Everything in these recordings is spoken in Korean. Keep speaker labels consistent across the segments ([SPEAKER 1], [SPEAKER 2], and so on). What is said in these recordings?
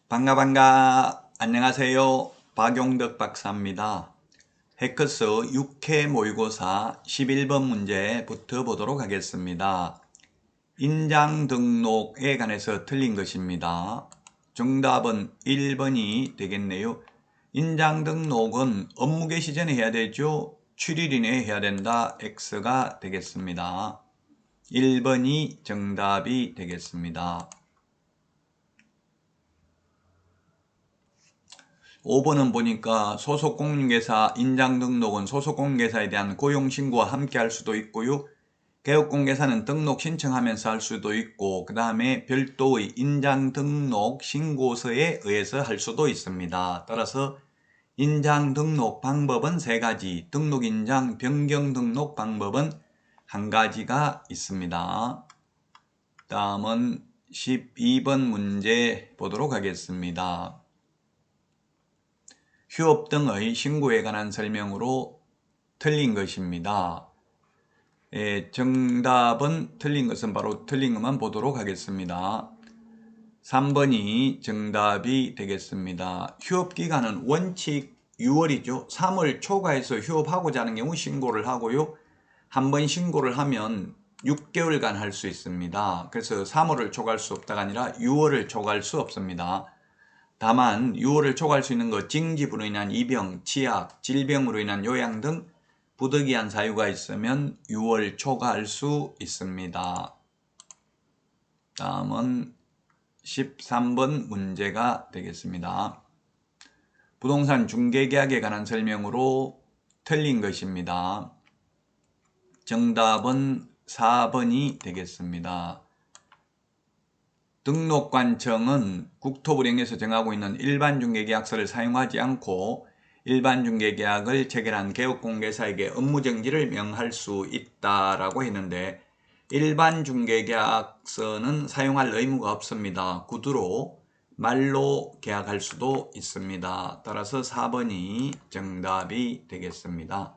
[SPEAKER 1] 반가. 안녕하세요. 박용덕 박사입니다. 해커스 6회 모의고사 11번 문제부터 보도록 하겠습니다. 인장 등록에 관해서 틀린 것입니다. 정답은 1번이 되겠네요. 인장 등록은 업무 개시 전에 해야 되죠. 7일 이내에 해야 된다. X가 되겠습니다. 1번이 정답이 되겠습니다. 5번은 보니까 소속공인중개사 인장등록은 소속공인중개사에 대한 고용신고와 함께 할 수도 있고요. 개업공개사는 등록 신청하면서 할 수도 있고 그 다음에 별도의 인장등록 신고서에 의해서 할 수도 있습니다. 따라서 인장등록 방법은 3가지, 등록인장 변경등록 방법은 1가지가 있습니다. 다음은 12번 문제 보도록 하겠습니다. 휴업 등의 신고에 관한 설명으로 틀린 것입니다. 정답은 틀린 것은 바로 틀린 것만 보도록 하겠습니다. 3번이 정답이 되겠습니다. 휴업기간은 원칙 6월이죠. 3월 초과해서 휴업하고자 하는 경우 신고를 하고요. 한 번 신고를 하면 6개월간 할 수 있습니다. 그래서 3월을 초과할 수 없다가 아니라 6월을 초과할 수 없습니다. 다만 6월을 초과할 수 있는 것, 징집으로 인한 입영, 치약, 질병으로 인한 요양 등 부득이한 사유가 있으면 6월 초과할 수 있습니다. 다음은 13번 문제가 되겠습니다. 부동산 중개계약에 관한 설명으로 틀린 것입니다. 정답은 4번이 되겠습니다. 등록관청은 국토부령에서 정하고 있는 일반중개계약서를 사용하지 않고 일반중개계약을 체결한 개업공개사에게 업무정지를 명할 수 있다라고 했는데 일반중개계약서는 사용할 의무가 없습니다. 구두로 말로 계약할 수도 있습니다. 따라서 4번이 정답이 되겠습니다.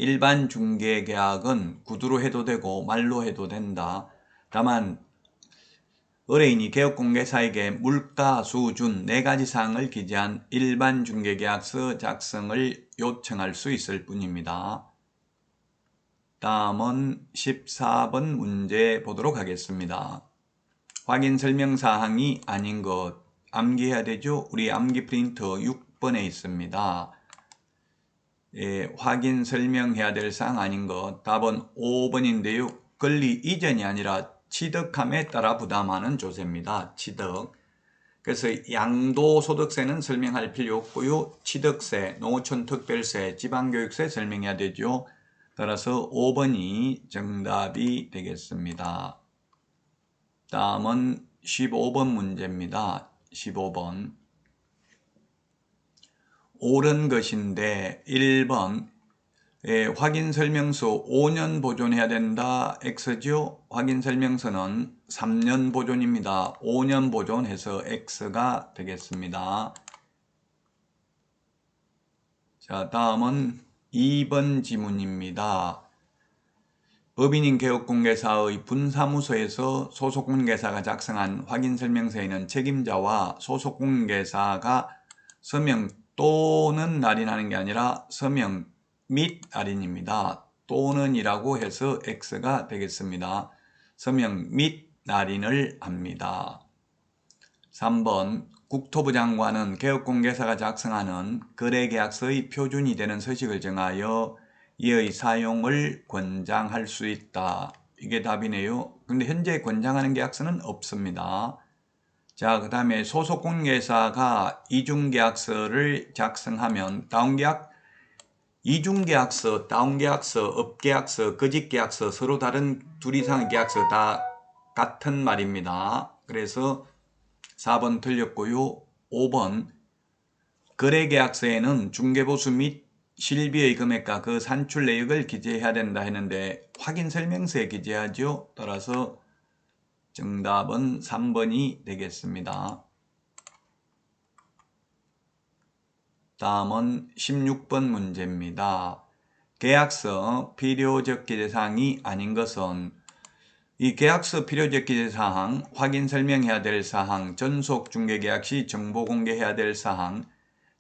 [SPEAKER 1] 일반 중개계약은 구두로 해도 되고 말로 해도 된다. 다만 의뢰인이 개업공개사에게 물가, 수준 4가지 사항을 기재한 일반 중개계약서 작성을 요청할 수 있을 뿐입니다. 다음은 14번 문제 보도록 하겠습니다. 확인 설명사항이 아닌 것 암기해야 되죠? 우리 암기 프린터 6번에 있습니다. 확인 설명해야 될 사항 아닌 것 답은 5번인데요. 권리 이전이 아니라 취득함에 따라 부담하는 조세입니다. 취득. 그래서 양도소득세는 설명할 필요 없고요. 취득세, 농어촌 특별세, 지방교육세 설명해야 되죠. 따라서 5번이 정답이 되겠습니다. 다음은 15번 문제입니다. 15번. 옳은 것인데 1번 확인설명서 5년 보존해야 된다. X죠. 확인설명서는 3년 보존입니다. 5년 보존해서 X가 되겠습니다. 자, 다음은 2번 지문입니다. 법인인 개업공개사의 분사무소에서 소속공개사가 작성한 확인설명서에는 책임자와 소속공개사가 서명 또는 날인하는 게 아니라 서명 및 날인입니다. 또는 이라고 해서 X가 되겠습니다. 서명 및 날인을 합니다. 3번 국토부 장관은 개업공개사가 작성하는 거래계약서의 표준이 되는 서식을 정하여 이의 사용을 권장할 수 있다. 이게 답이네요. 근데 현재 권장하는 계약서는 없습니다. 자, 그 다음에 소속공개사가 이중계약서를 작성하면 다운계약, 이중계약서, 다운계약서, 업계약서, 거짓계약서 서로 다른 둘 이상의 계약서 다 같은 말입니다. 그래서 4번 틀렸고요. 5번 거래계약서에는 중개보수 및 실비의 금액과 그 산출 내역을 기재해야 된다 했는데 확인설명서에 기재하죠. 따라서 정답은 3번이 되겠습니다. 다음은 16번 문제입니다. 계약서 필요적 기재사항이 아닌 것은 이 계약서 필요적 기재사항, 확인 설명해야 될 사항, 전속 중개계약 시 정보 공개해야 될 사항,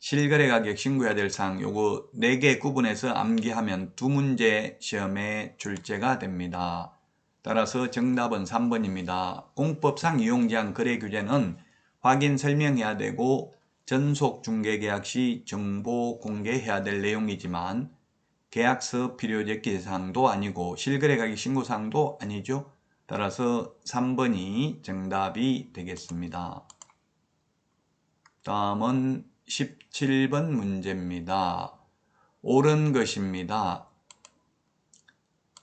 [SPEAKER 1] 실거래 가격 신고해야 될 사항, 요거 4개 구분해서 암기하면 2문제 시험에 출제가 됩니다. 따라서 정답은 3번입니다. 공법상 이용제한 거래 규제는 확인 설명해야 되고 전속 중개계약 시 정보 공개해야 될 내용이지만 계약서 필요적 기재사항도 아니고 실거래 가격 신고사항도 아니죠. 따라서 3번이 정답이 되겠습니다. 다음은 17번 문제입니다. 옳은 것입니다.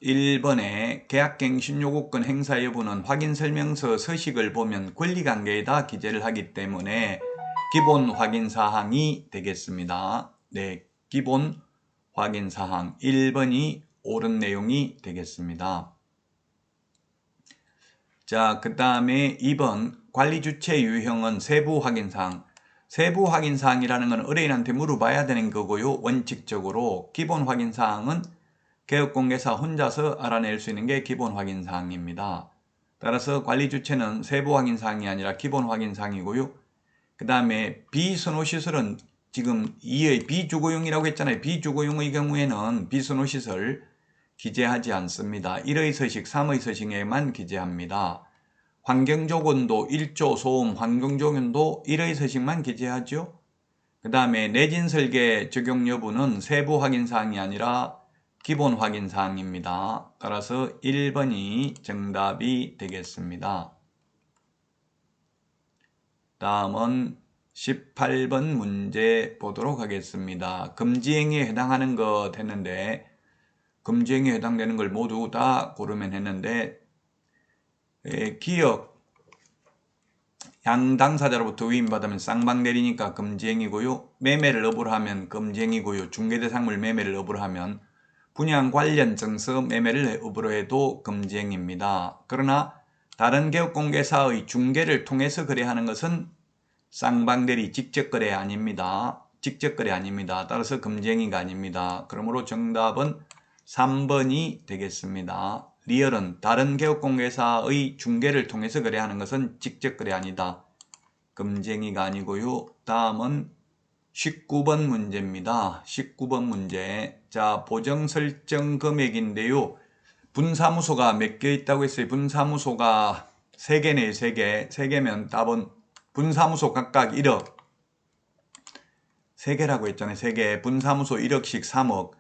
[SPEAKER 1] 1번에 계약갱신 요구권 행사 여부는 확인설명서 서식을 보면 권리관계에다 기재를 하기 때문에 기본 확인사항이 되겠습니다. 네, 기본 확인사항 1번이 옳은 내용이 되겠습니다. 자, 그 다음에 2번 관리주체 유형은 세부 확인사항. 세부 확인사항이라는 건 의뢰인한테 물어봐야 되는 거고요. 원칙적으로 기본 확인사항은 개업공개사 혼자서 알아낼 수 있는 게 기본 확인사항입니다. 따라서 관리주체는 세부 확인사항이 아니라 기본 확인사항이고요. 그 다음에 비선호시설은 지금 2의 비주거용이라고 했잖아요. 비주거용의 경우에는 비선호시설 기재하지 않습니다. 1의 서식, 3의 서식에만 기재합니다. 환경조건도 1조 소음 환경조건도 1의 서식만 기재하죠. 그 다음에 내진설계 적용 여부는 세부 확인사항이 아니라 기본 확인사항입니다. 따라서 1번이 정답이 되겠습니다. 다음은 18번 문제 보도록 하겠습니다. 금지행위에 해당하는 것 했는데 금지행위에 해당되는 걸 모두 다 고르면 했는데 기업 양당사자로부터 위임받으면 쌍방 내리니까 금지행위고요. 매매를 업으로 하면 금지행위고요. 중개대상물 매매를 업으로 하면 분양 관련 증서 매매를 업으로 해도 금지행위입니다. 그러나 다른 개업공개사의 중개를 통해서 거래하는 것은 쌍방대리 직접거래 아닙니다. 직접거래 아닙니다. 따라서 금지행위가 아닙니다. 그러므로 정답은 3번이 되겠습니다. 리얼은 다른 개업공개사의 중개를 통해서 거래하는 것은 직접거래 아니다. 금지행위가 아니고요. 다음은 19번 문제입니다. 19번 문제. 자, 보정 설정 금액인데요. 분사무소가 몇 개 있다고 했어요? 분사무소가 3개네요. 3개. 3개면 답은 분사무소 각각 1억. 3개라고 했잖아요. 3개. 분사무소 1억씩 3억.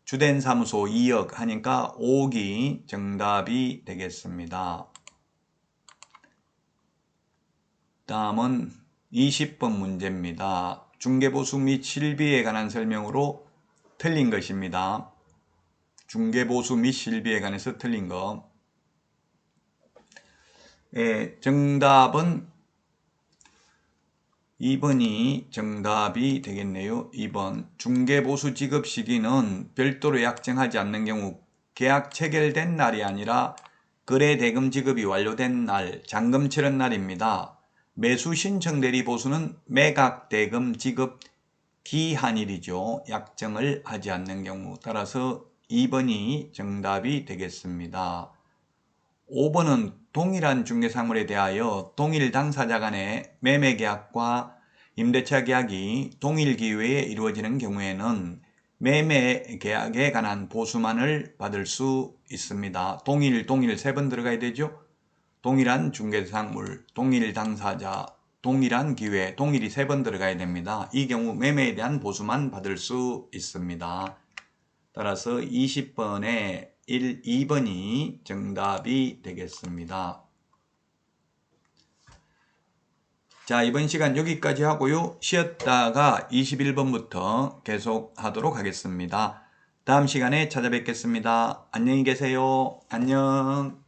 [SPEAKER 1] 주된 사무소 2억 하니까 5억이 정답이 되겠습니다. 다음은 20번 문제입니다. 중개보수 및 실비에 관한 설명으로 틀린 것입니다. 중개보수 및 실비에 관해서 틀린 거. 정답은 2번이 정답이 되겠네요. 2번. 중개보수 지급 시기는 별도로 약정하지 않는 경우 계약 체결된 날이 아니라 거래 대금 지급이 완료된 날, 잔금 치른 날입니다. 매수 신청 대리 보수는 매각 대금 지급 기한일이죠. 약정을 하지 않는 경우. 따라서 2번이 정답이 되겠습니다. 5번은 동일한 중개사물에 대하여 동일 당사자 간의 매매계약과 임대차 계약이 동일 기회에 이루어지는 경우에는 매매계약에 관한 보수만을 받을 수 있습니다. 동일 3번 들어가야 되죠. 동일한 중개사물, 동일 당사자, 동일한 기회, 동일이 3번 들어가야 됩니다. 이 경우 매매에 대한 보수만 받을 수 있습니다. 따라서 20번에 2번이 정답이 되겠습니다. 자, 이번 시간 여기까지 하고요. 쉬었다가 21번부터 계속 하도록 하겠습니다. 다음 시간에 찾아뵙겠습니다. 안녕히 계세요. 안녕.